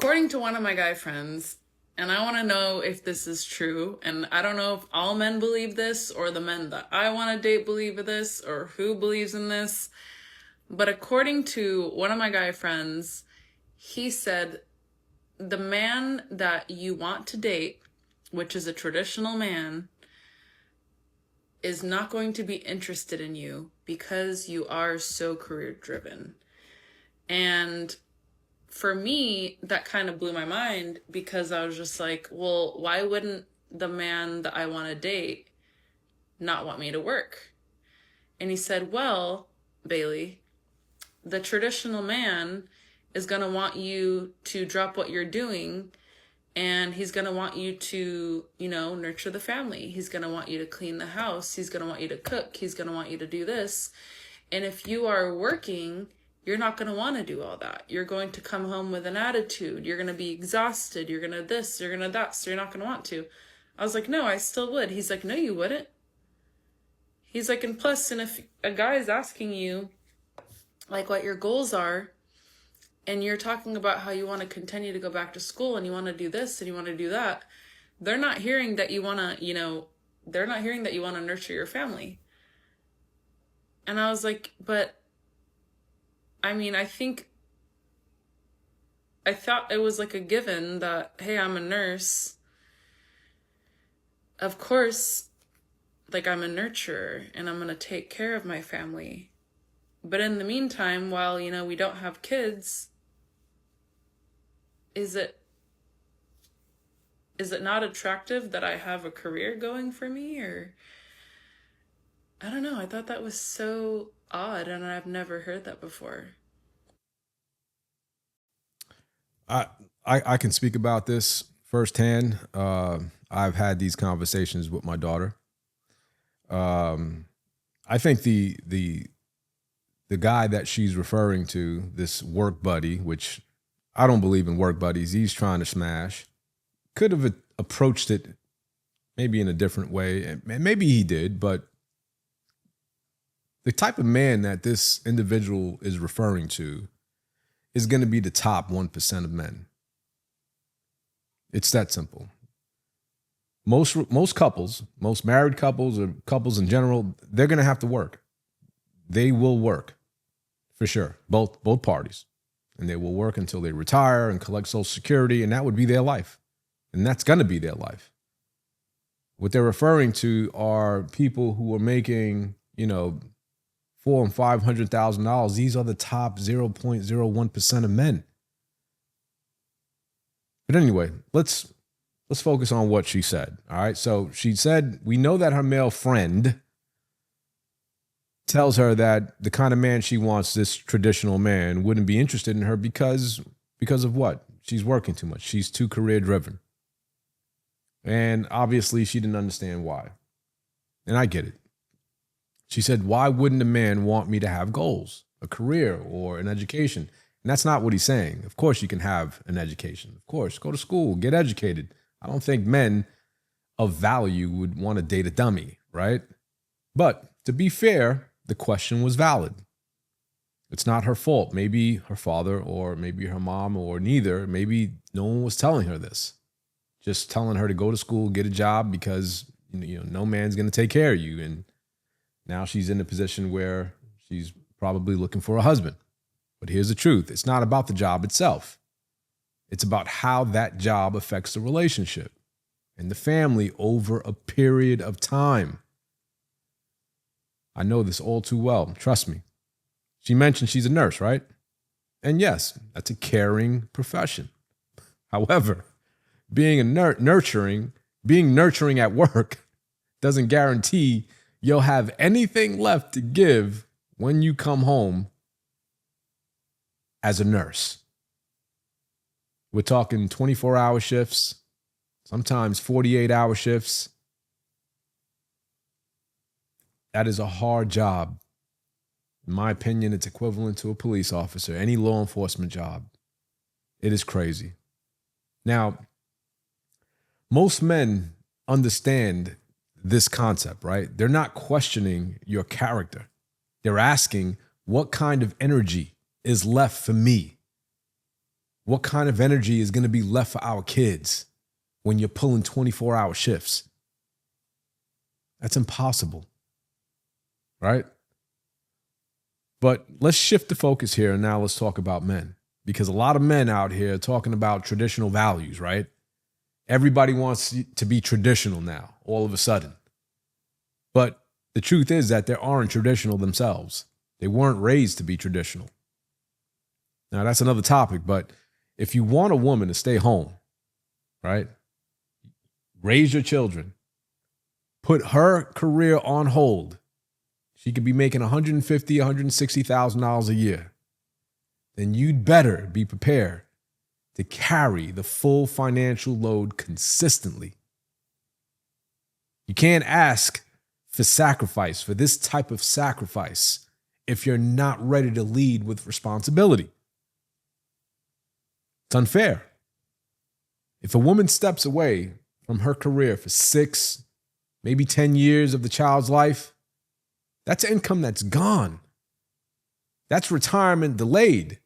according to one of my guy friends, and I want to know if this is true, and I don't know if all men believe this or the men that I want to date believe this or who believes in this, but according to one of my guy friends, he said the man that you want to date, which is a traditional man, is not going to be interested in you because you are so career driven. And for me, that kind of blew my mind because I was just like, well, why wouldn't the man that I want to date not want me to work? And he said, well, Bailey, the traditional man is going to want you to drop what you're doing, and he's going to want you to, nurture the family. He's going to want you to clean the house. He's going to want you to cook. He's going to want you to do this. And if you are working, you're not going to want to do all that. You're going to come home with an attitude. You're going to be exhausted. You're going to this, you're going to that. So you're not going to want to. I was like, no, I still would. He's like, no, you wouldn't. He's like, and plus, and if a guy is asking you, like, what your goals are, and you're talking about how you want to continue to go back to school and you want to do this and you want to do that, they're not hearing that you want to, they're not hearing that you want to nurture your family. And I was like, but I mean, I thought it was like a given that, hey, I'm a nurse. Of course, like, I'm a nurturer and I'm going to take care of my family. But in the meantime, while, we don't have kids, is it not attractive that I have a career going for me? Or I don't know. I thought that was so odd, and I've never heard that before. I can speak about this firsthand. I've had these conversations with my daughter. I think the guy that she's referring to, this work buddy, which I don't believe in work buddies, he's trying to smash, could have approached it maybe in a different way. And maybe he did, but the type of man that this individual is referring to is going to be the top 1% of men. It's that simple. Most couples, most married couples or couples in general, they're going to have to work. They will work for sure, both parties. And they will work until they retire and collect Social Security, and that would be their life. And that's going to be their life. What they're referring to are people who are making, $400,000 and $500,000. These are the top 0.01% of men. But anyway, let's focus on what she said. All right. So she said, we know that her male friend tells her that the kind of man she wants, this traditional man, wouldn't be interested in her because of what? She's working too much. She's too career driven. And obviously she didn't understand why. And I get it. She said, why wouldn't a man want me to have goals, a career or an education? And that's not what he's saying. Of course you can have an education. Of course, go to school, get educated. I don't think men of value would want to date a dummy, right? But to be fair, the question was valid. It's not her fault. Maybe her father or maybe her mom or neither. Maybe no one was telling her this. Just telling her to go to school, get a job because no man's going to take care of you. And now she's in a position where she's probably looking for a husband. But here's the truth. It's not about the job itself. It's about how that job affects the relationship and the family over a period of time. I know this all too well. Trust me. She mentioned she's a nurse, right? And yes, that's a caring profession. However, being nurturing at work doesn't guarantee you'll have anything left to give when you come home as a nurse. We're talking 24-hour shifts, sometimes 48-hour shifts. That is a hard job. In my opinion, it's equivalent to a police officer, any law enforcement job. It is crazy. Now, most men understand this concept, right? They're not questioning your character. They're asking, what kind of energy is left for me? What kind of energy is going to be left for our kids when you're pulling 24-hour shifts? That's impossible, right? But let's shift the focus here, and now let's talk about men. Because a lot of men out here are talking about traditional values, right? Everybody wants to be traditional now, all of a sudden. But the truth is that they aren't traditional themselves. They weren't raised to be traditional. Now, that's another topic, but if you want a woman to stay home, right? Raise your children. Put her career on hold. She could be making $150,000, $160,000 a year. Then you'd better be prepared to carry the full financial load consistently. You can't ask for sacrifice, for this type of sacrifice, if you're not ready to lead with responsibility. It's unfair. If a woman steps away from her career for 6, maybe 10 years of the child's life, that's income that's gone. That's retirement delayed.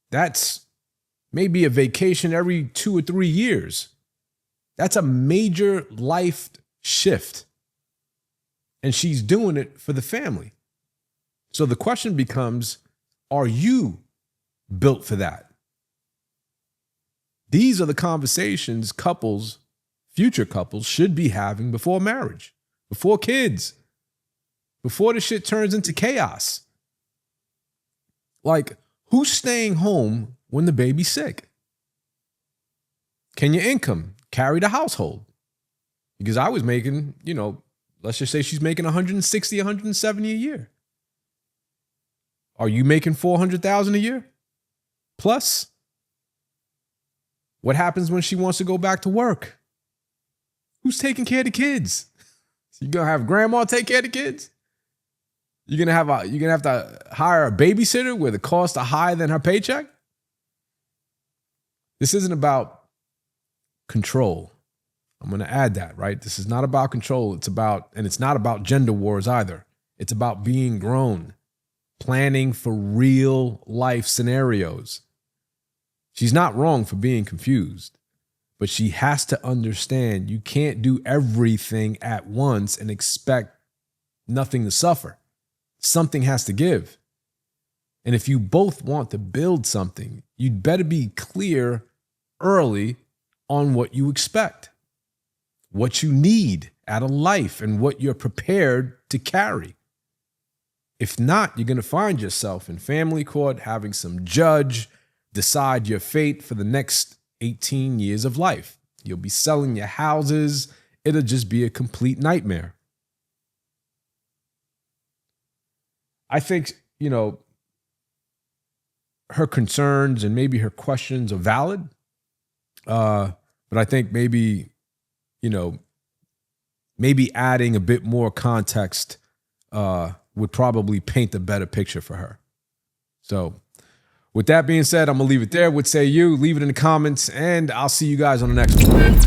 That's maybe a vacation every 2 or 3 years. That's a major life shift. And she's doing it for the family. So the question becomes, are you built for that? These are the conversations couples, future couples, should be having before marriage, before kids, before the shit turns into chaos. Like, who's staying home when the baby's sick? Can your income carry the household? Because I was making, let's just say she's making 160, 170 a year. Are you making 400,000 a year? Plus, what happens when she wants to go back to work? Who's taking care of the kids? So you gonna have grandma take care of the kids? You're gonna have to hire a babysitter where the costs are higher than her paycheck? This isn't about control. I'm gonna add that, right? This is not about control. It's not about gender wars either. It's about being grown, planning for real life scenarios. She's not wrong for being confused, but she has to understand you can't do everything at once and expect nothing to suffer. Something has to give. And if you both want to build something, you'd better be clear early on what you expect, what you need out of life, and what you're prepared to carry. If not, you're going to find yourself in family court having some judge decide your fate for the next 18 years of life. You'll be selling your houses. It'll just be a complete nightmare. I think, her concerns and maybe her questions are valid. But I think maybe adding a bit more context would probably paint a better picture for her. So with that being said, I'm going to leave it there. What say you? Leave it in the comments, and I'll see you guys on the next one.